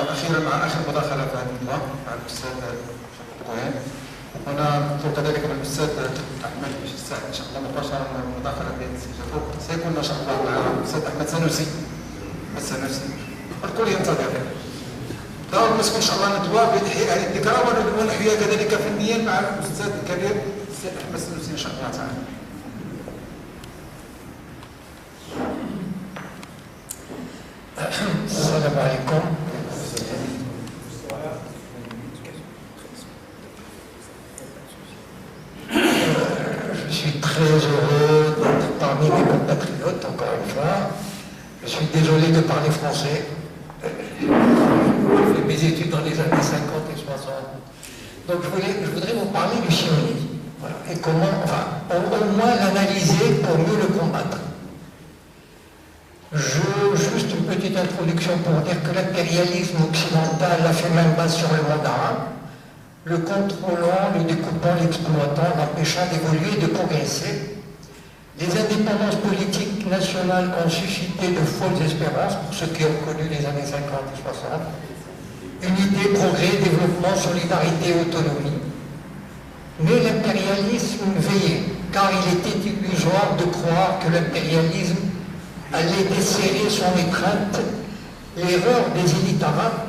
واخيرا مع اخر مداخله في هذه اللقاء مع الاستاذ شرف. هنا نطلب كذلك من الاستاذ احمد باش يستعد ان شاء الله مباشره المداخله باتجاهه. سيكون ان شاء الله مع الاستاذ احمد السنوسي الكل ينتظر. دعوا المسؤول ان شاء الله ندوى باحياء هذه الذكرى ونحييها كذلك فنيا مع الاستاذ الكبير الاستاذ احمد السنوسي ان شاء الله تعالى. Salam alaikum. Je suis très heureux d'être parmi mes compatriotes, encore une fois. Je suis désolé de parler français. J'ai fait mes études dans les années 50 et 60. Donc je voudrais vous parler du sionisme. Voilà. Et comment, enfin, au moins l'analyser pour mieux le combattre. Juste une petite introduction pour dire que l'impérialisme occidental a fait main basse sur le monde arabe, le contrôlant, le découpant, l'exploitant, l'empêchant d'évoluer et de progresser. Les indépendances politiques nationales ont suscité de folles espérances pour ceux qui ont connu les années 50 et 60. Unité, progrès, développement, solidarité, autonomie. Mais l'impérialisme veillait, car il était illusoire de croire que l'impérialisme allait desserrer son étreinte. L'erreur des élites arabes,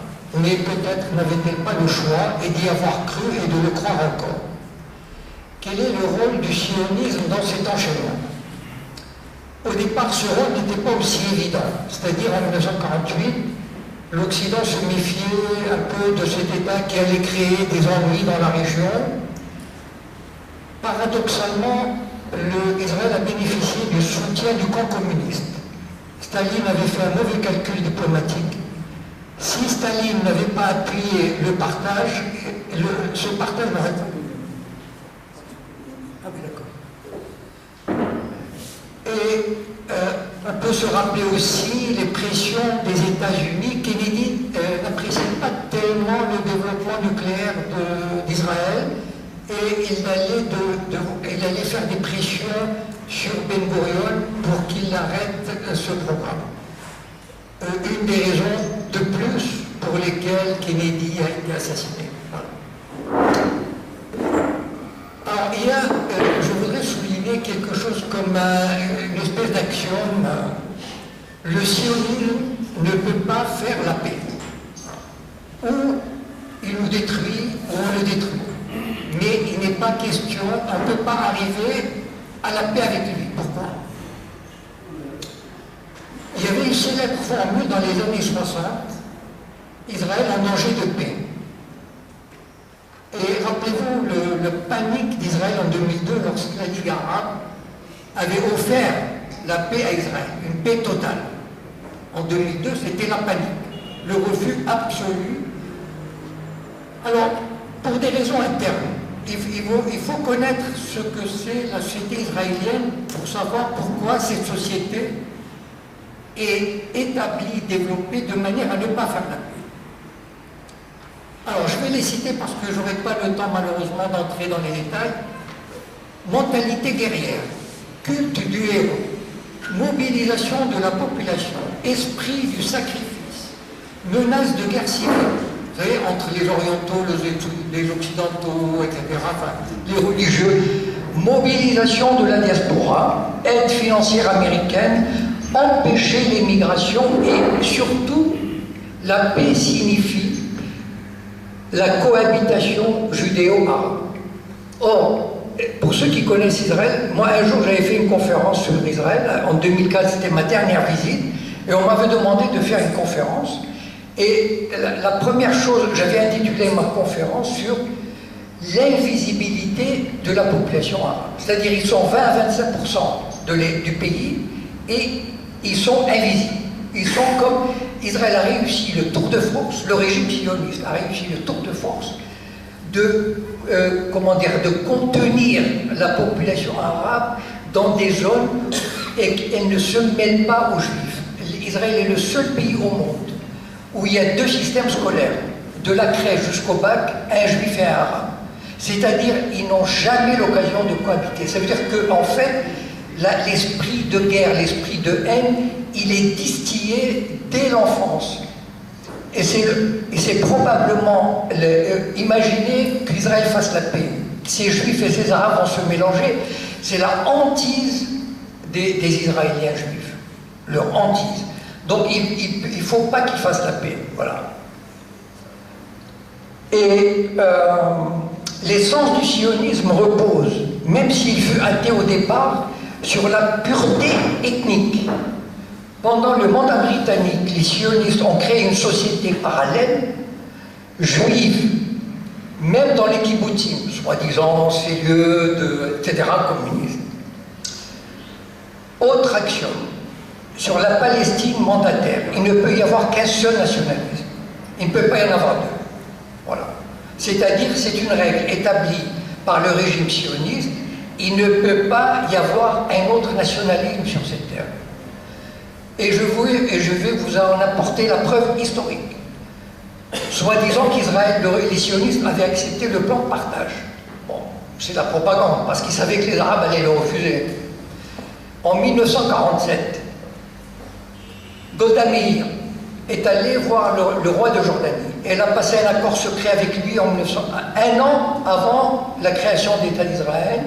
mais peut-être n'avait-elle pas le choix et d'y avoir cru et de le croire encore. Quel est le rôle du sionisme dans cet enchaînement? Au départ, ce rôle n'était pas aussi évident, c'est-à-dire en 1948, l'Occident se méfiait un peu de cet État qui allait créer des ennuis dans la région. Paradoxalement, Israël a bénéficié du soutien du camp communiste. Staline avait fait un mauvais calcul diplomatique. Si Staline n'avait pas appuyé le partage, ce partage n'aurait pas eu. Ah oui, d'accord. Et on peut se rappeler aussi les pressions des États-Unis. Kennedy n'appréciait pas tellement le développement nucléaire d'Israël et il allait faire des pressions sur Ben Gurion pour qu'il arrête ce programme. Une des raisons de plus pour lesquelles Kennedy a été assassiné. Voilà. Alors, je voudrais souligner quelque chose comme une espèce d'axiome. Le sionisme ne peut pas faire la paix. Ou il nous détruit, ou on le détruit. Mais il n'est pas question, on ne peut pas arriver à la paix avec lui. Pourquoi? Il y avait une célèbre formule dans les années 60, Israël en danger de paix. Et rappelez-vous le panique d'Israël en 2002 lorsque la Ligue arabe avait offert la paix à Israël, une paix totale. En 2002, c'était la panique, le refus absolu. Alors, pour des raisons internes, il faut connaître ce que c'est la société israélienne pour savoir pourquoi cette société est établie, développée de manière à ne pas faire la paix. Alors, je vais les citer parce que je n'aurai pas le temps malheureusement d'entrer dans les détails. Mentalité guerrière, culte du héros, mobilisation de la population, esprit du sacrifice, menace de guerre civile. Vous savez, entre les orientaux, les occidentaux, etc., enfin, les religieux, mobilisation de la diaspora, aide financière américaine, empêcher l'émigration et surtout, la paix signifie la cohabitation judéo-arabe. Or, pour ceux qui connaissent Israël, moi un jour j'avais fait une conférence sur Israël, en 2004 c'était ma dernière visite, et on m'avait demandé de faire une conférence. Et la première chose, j'avais intitulé ma conférence sur l'invisibilité de la population arabe. C'est-à-dire ils sont 20 à 25% du pays et ils sont invisibles. Ils sont comme Israël a réussi le tour de force, le régime sioniste a réussi le tour de force de contenir la population arabe dans des zones et qu'elle ne se mêle pas aux juifs. Israël est le seul pays au monde où il y a deux systèmes scolaires, de la crèche jusqu'au bac, un juif et un arabe. C'est-à-dire, ils n'ont jamais l'occasion de cohabiter. Ça veut dire qu'en fait, l'esprit de guerre, l'esprit de haine, il est distillé dès l'enfance. Et c'est probablement, imaginez qu'Israël fasse la paix. Ces Juifs et ces Arabes vont se mélanger. C'est la hantise des Israéliens juifs. Leur hantise. Donc il ne faut pas qu'ils fassent la paix. Voilà. Et l'essence du sionisme repose, même s'il fut athée au départ, sur la pureté ethnique. Pendant le mandat britannique, les sionistes ont créé une société parallèle, juive, même dans les kibbutzim, soi-disant ces lieux, etc., communistes. Autre action, sur la Palestine mandataire, il ne peut y avoir qu'un seul nationalisme. Il ne peut pas y en avoir deux. Voilà. C'est-à-dire, c'est une règle établie par le régime sioniste, il ne peut pas y avoir un autre nationalisme sur cette terre. Et je vais vous en apporter la preuve historique. Soi-disant qu'Israël, les sionistes avaient accepté le plan de partage. Bon, c'est la propagande, parce qu'ils savaient que les Arabes allaient le refuser. En 1947, Golda Meir est allée voir le roi de Jordanie. Elle a passé un accord secret avec lui en 1900, un an avant la création d'État d'Israël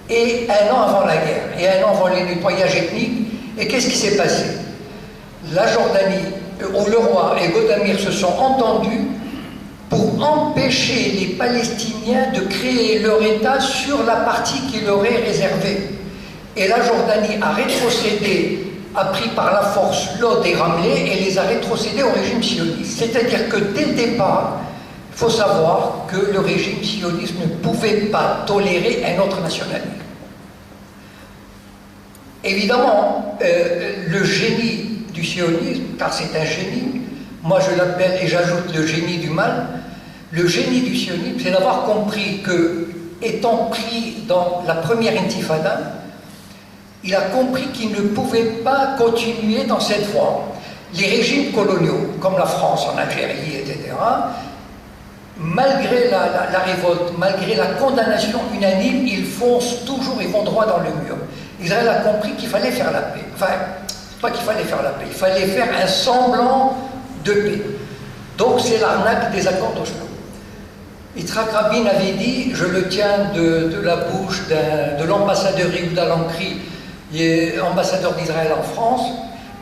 et un an avant la guerre, et un an avant les nettoyages ethniques. Et qu'est-ce qui s'est passé? La Jordanie, où le roi et Golda Meir se sont entendus pour empêcher les Palestiniens de créer leur État sur la partie qui leur est réservée. Et la Jordanie a rétrocédé, a pris par la force Lod et Ramleh et les a rétrocédés au régime sioniste. C'est-à-dire que dès le départ, il faut savoir que le régime sioniste ne pouvait pas tolérer un autre nationalisme. Évidemment, le génie du sionisme, car c'est un génie, moi je l'appelle et j'ajoute le génie du mal, le génie du sionisme, c'est d'avoir compris que, étant pris dans la première intifada, il a compris qu'il ne pouvait pas continuer dans cette voie. Les régimes coloniaux, comme la France en Algérie, etc., malgré la révolte, malgré la condamnation unanime, ils foncent toujours, ils vont droit dans le mur. Israël a compris qu'il fallait faire la paix. Enfin, pas qu'il fallait faire la paix, il fallait faire un semblant de paix. Donc c'est l'arnaque des accords d'Oslo. Yitzhak Rabin avait dit, je le tiens de la bouche de l'ambassadeur Yehuda Lankri, ambassadeur d'Israël en France,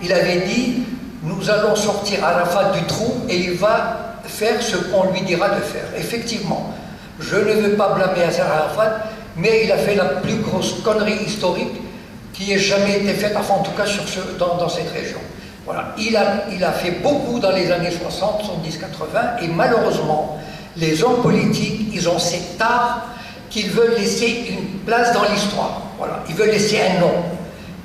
il avait dit, nous allons sortir Arafat du trou et il va faire ce qu'on lui dira de faire. Effectivement, je ne veux pas blâmer Yasser Arafat, mais il a fait la plus grosse connerie historique qui ait jamais été faite, enfin en tout cas dans cette région. Voilà. Il a fait beaucoup dans les années 60, 70, 80, et malheureusement, les hommes politiques, ils ont cet art qu'ils veulent laisser une place dans l'histoire. Voilà. Ils veulent laisser un nom.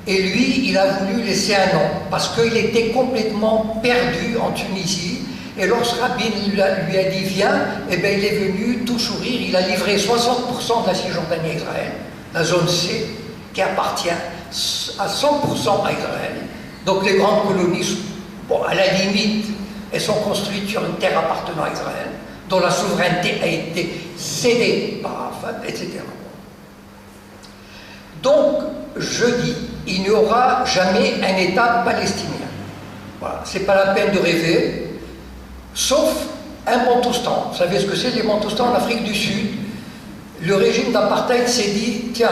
Et lui, il a voulu laisser un nom, parce qu'il était complètement perdu en Tunisie. Et lorsque Rabin lui a dit viens, eh bien, il est venu tout sourire. Il a livré 60% de la Cisjordanie à Israël, la zone C, qui appartient à 100% à Israël. Donc les grandes colonies, bon, à la limite, elles sont construites sur une terre appartenant à Israël, dont la souveraineté a été cédée par Arafat, etc. Donc, je dis, il n'y aura jamais un État palestinien. Voilà, c'est pas la peine de rêver. Sauf un Bantoustan. Vous savez ce que c'est les Bantoustans en Afrique du Sud? Le régime d'apartheid s'est dit, tiens,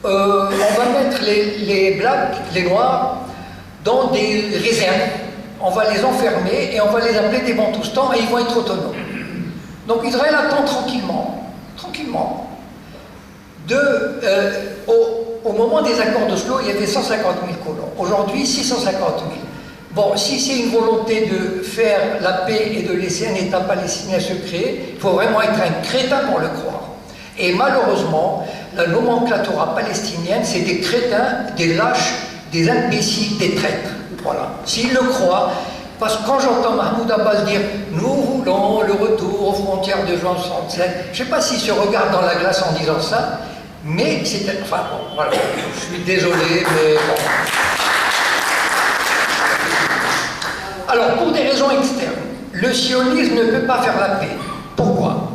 on va mettre les blacks, les noirs, dans des réserves, on va les enfermer et on va les appeler des Bantoustans et ils vont être autonomes. Donc Israël attend tranquillement, au moment des accords d'Oslo, il y avait 150 000 colons. Aujourd'hui, 650 000. Bon, si c'est une volonté de faire la paix et de laisser un État palestinien se créer, il faut vraiment être un crétin pour le croire. Et malheureusement, la nomenclatura palestinienne, c'est des crétins, des lâches, des imbéciles, des traîtres. Voilà. S'ils le croient, parce que quand j'entends Mahmoud Abbas dire « Nous voulons le retour aux frontières de juin 67 », je ne sais pas s'il se regarde dans la glace en disant ça, mais c'est... Enfin, bon, voilà, je suis désolé, mais bon... Alors, pour des raisons externes, le sionisme ne peut pas faire la paix. Pourquoi?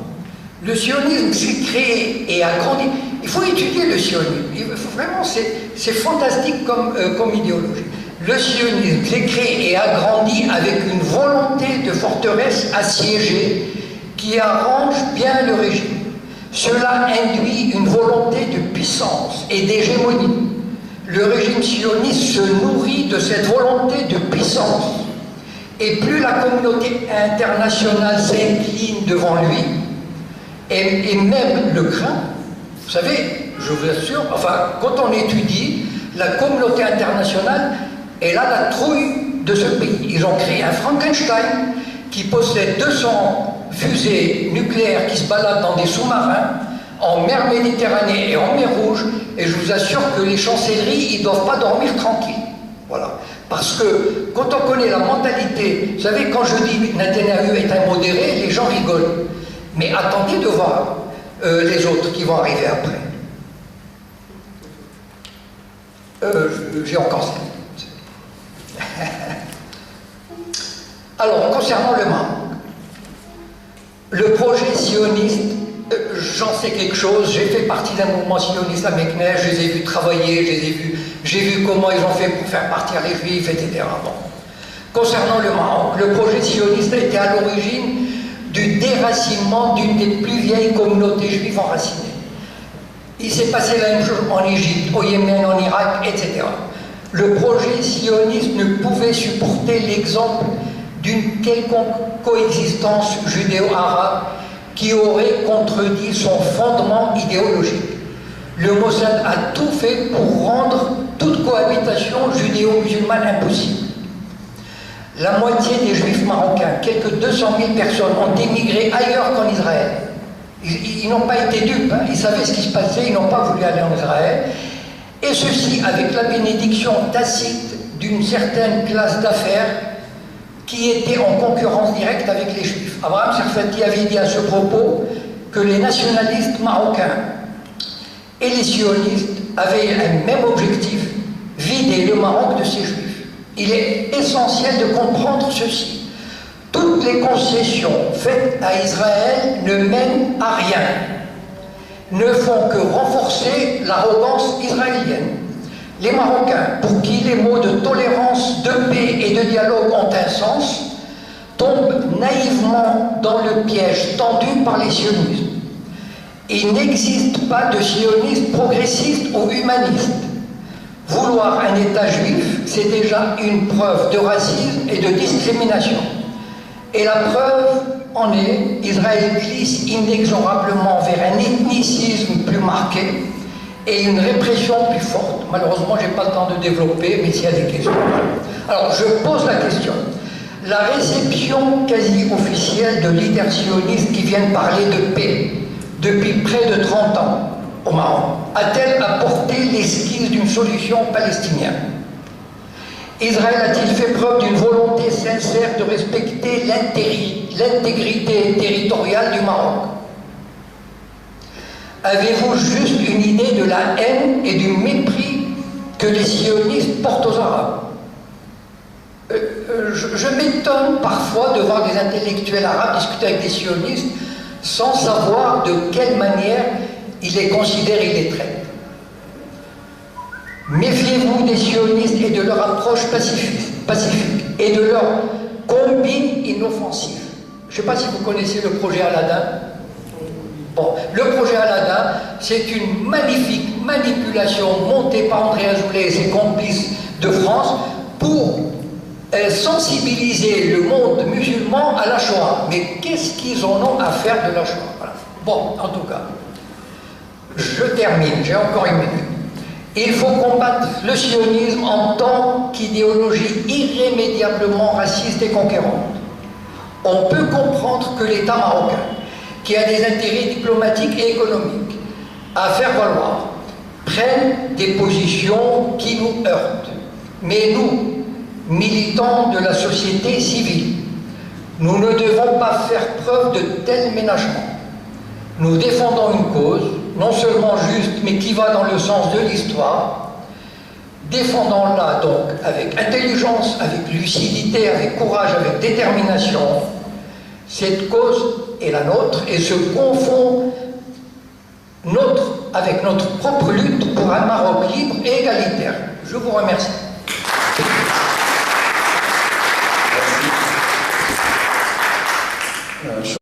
Le sionisme s'est créé et a grandi. Il faut étudier le sionisme. Il faut vraiment, c'est fantastique comme idéologie. Le sionisme s'est créé et a grandi avec une volonté de forteresse assiégée qui arrange bien le régime. Cela induit une volonté de puissance et d'hégémonie. Le régime sioniste se nourrit de cette volonté de puissance. Et plus la communauté internationale s'incline devant lui, et même le craint, vous savez, je vous assure, enfin, quand on étudie, la communauté internationale, elle a la trouille de ce pays. Ils ont créé un Frankenstein qui possède 200 fusées nucléaires qui se baladent dans des sous-marins, en mer Méditerranée et en mer Rouge, et je vous assure que les chancelleries, ils ne doivent pas dormir tranquilles. Voilà. Parce que quand on connaît la mentalité, vous savez, quand je dis Netanyahou est un modéré, les gens rigolent. Mais attendez de voir les autres qui vont arriver après. J'ai encore ça. Alors, concernant le Maroc, le projet sioniste, j'en sais quelque chose, j'ai fait partie d'un mouvement sioniste à Meknès, je les ai vus travailler, j'ai vu comment ils ont fait pour faire partir les Juifs, etc. Bon. Concernant le Maroc, le projet sioniste a été à l'origine du déracinement d'une des plus vieilles communautés juives enracinées. Il s'est passé la même chose en Égypte, au Yémen, en Irak, etc. Le projet sioniste ne pouvait supporter l'exemple d'une quelconque coexistence judéo-arabe qui aurait contredit son fondement idéologique. Le Mossad a tout fait pour rendre toute cohabitation judéo-musulmane impossible. La moitié des juifs marocains, quelques 200 000 personnes, ont émigré ailleurs qu'en Israël. Ils n'ont pas été dupes, hein. Ils savaient ce qui se passait, ils n'ont pas voulu aller en Israël. Et ceci avec la bénédiction tacite d'une certaine classe d'affaires qui était en concurrence directe avec les Juifs. Abraham Serfati avait dit à ce propos que les nationalistes marocains et les sionistes avaient un même objectif, vider le Maroc de ses Juifs. Il est essentiel de comprendre ceci. Toutes les concessions faites à Israël ne mènent à rien, ne font que renforcer l'arrogance israélienne. Les Marocains, pour qui les mots de tolérance, de paix et de dialogue ont un sens, tombent naïvement dans le piège tendu par les sionistes. Il n'existe pas de sionistes progressistes ou humanistes. Vouloir un État juif, c'est déjà une preuve de racisme et de discrimination. Et la preuve en est, Israël glisse inexorablement vers un ethnicisme plus marqué et une répression plus forte. Malheureusement, je n'ai pas le temps de développer, mais s'il y a des questions. Alors, je pose la question. La réception quasi officielle de leaders sionistes qui viennent parler de paix depuis près de 30 ans au Maroc a-t-elle apporté l'esquisse d'une solution palestinienne? Israël a-t-il fait preuve d'une volonté sincère de respecter l'intégrité territoriale du Maroc? Avez-vous juste une idée de la haine et du mépris que les sionistes portent aux Arabes? Je m'étonne parfois de voir des intellectuels arabes discuter avec des sionistes sans savoir de quelle manière ils les considèrent et les traitent. Méfiez-vous des sionistes et de leur approche pacifique et de leur combine inoffensive. Je ne sais pas si vous connaissez le projet Aladdin. Bon, le projet Aladdin, c'est une magnifique manipulation montée par André Azoulay et ses complices de France pour sensibiliser le monde musulman à la Shoah. Mais qu'est-ce qu'ils en ont à faire de la Shoah? Voilà. Bon, en tout cas, je termine, j'ai encore une minute. Il faut combattre le sionisme en tant qu'idéologie irrémédiablement raciste et conquérante. On peut comprendre que l'État marocain, qui a des intérêts diplomatiques et économiques à faire valoir, prenne des positions qui nous heurtent. Mais nous, militants de la société civile, nous ne devons pas faire preuve de tel ménagement. Nous défendons une cause, non seulement juste, mais qui va dans le sens de l'histoire. Défendons-la donc avec intelligence, avec lucidité, avec courage, avec détermination. Cette cause est la nôtre et se confond avec notre propre lutte pour un Maroc libre et égalitaire. Je vous remercie.